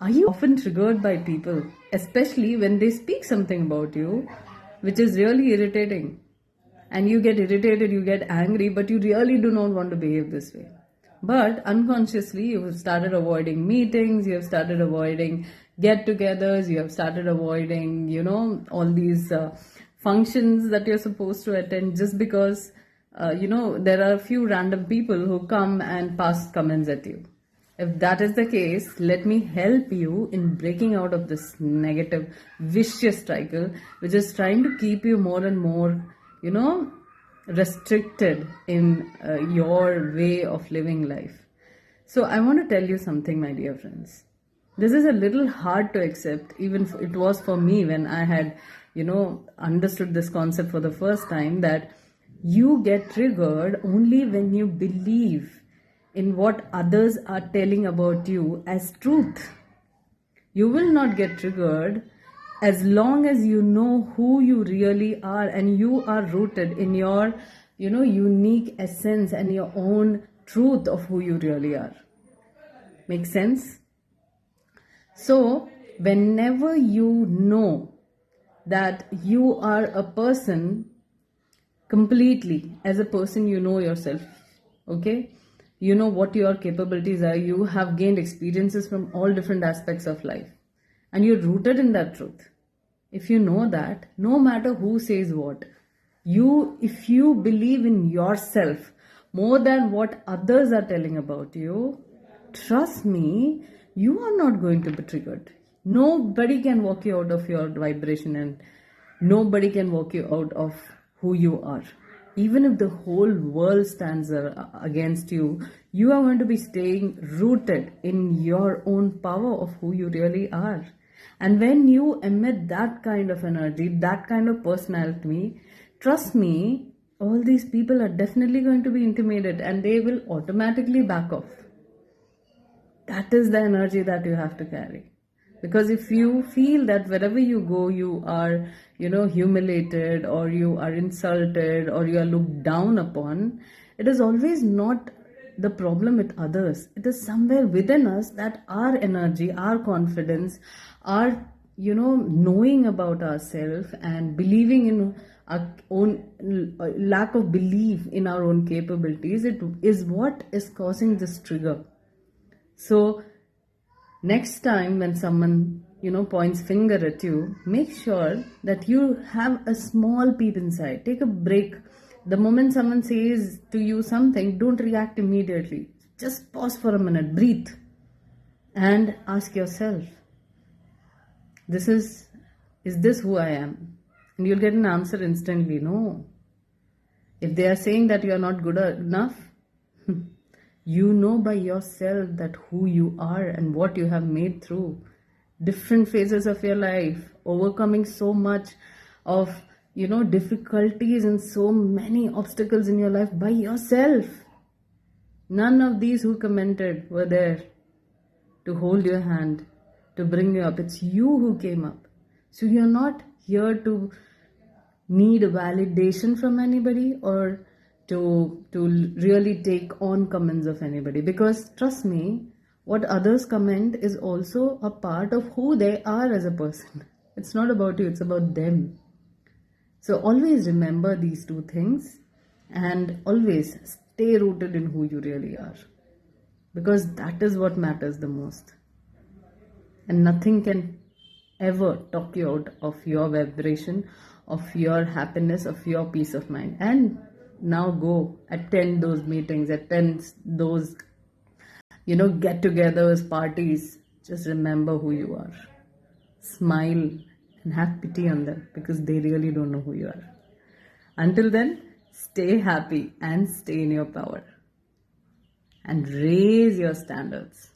Are you often triggered by people, especially when they speak something about you, which is really irritating? And you get irritated, you get angry, but you really do not want to behave this way. But unconsciously, you have started avoiding meetings, you have started avoiding get togethers, you have started avoiding, all these functions that you're supposed to attend just because, there are a few random people who come and pass comments at you. If that is the case, let me help you in breaking out of this negative, vicious cycle, which is trying to keep you more and more, restricted in your way of living life. So I want to tell you something, my dear friends. This is a little hard to accept, even it was for me when I had, understood this concept for the first time, that you get triggered only when you believe in what others are telling about you as truth. You will not get triggered as long as you know who you really are and you are rooted in your, unique essence and your own truth of who you really are. Make sense? So, whenever you know that you are a person completely, as a person, you know yourself, okay? You know what your capabilities are. You have gained experiences from all different aspects of life. And you're rooted in that truth. If you know that, no matter who says what, if you believe in yourself more than what others are telling about you, trust me, you are not going to be triggered. Nobody can walk you out of your vibration and nobody can walk you out of who you are. Even if the whole world stands against you, you are going to be staying rooted in your own power of who you really are. And when you emit that kind of energy, that kind of personality, trust me, all these people are definitely going to be intimidated and they will automatically back off. That is the energy that you have to carry. Because if you feel that wherever you go, you are, humiliated or you are insulted or you are looked down upon, it is always not the problem with others. It is somewhere within us that our energy, our confidence, our, knowing about ourselves and believing in our own lack of belief in our own capabilities, it is what is causing this trigger. So, next time when someone, points finger at you, make sure that you have a small peep inside. Take a break. The moment someone says to you something, don't react immediately. Just pause for a minute, breathe, and ask yourself, is this who I am? And you'll get an answer instantly, no. If they are saying that you are not good enough, you know by yourself that who you are and what you have made through different phases of your life, overcoming so much of, difficulties and so many obstacles in your life by yourself. None of these who commented were there to hold your hand, to bring you up. It's you who came up. So you're not here to need validation from anybody or to really take on comments of anybody, because trust me, what others comment is also a part of who they are as a person. It's not about you, it's about them. So always remember these two things and always stay rooted in who you really are, because that is what matters the most. And nothing can ever talk you out of your vibration, of your happiness, of your peace of mind. And now go attend those meetings, attend those, get-togethers, parties. Just remember who you are. Smile and have pity on them, because they really don't know who you are. Until then, stay happy and stay in your power. And raise your standards.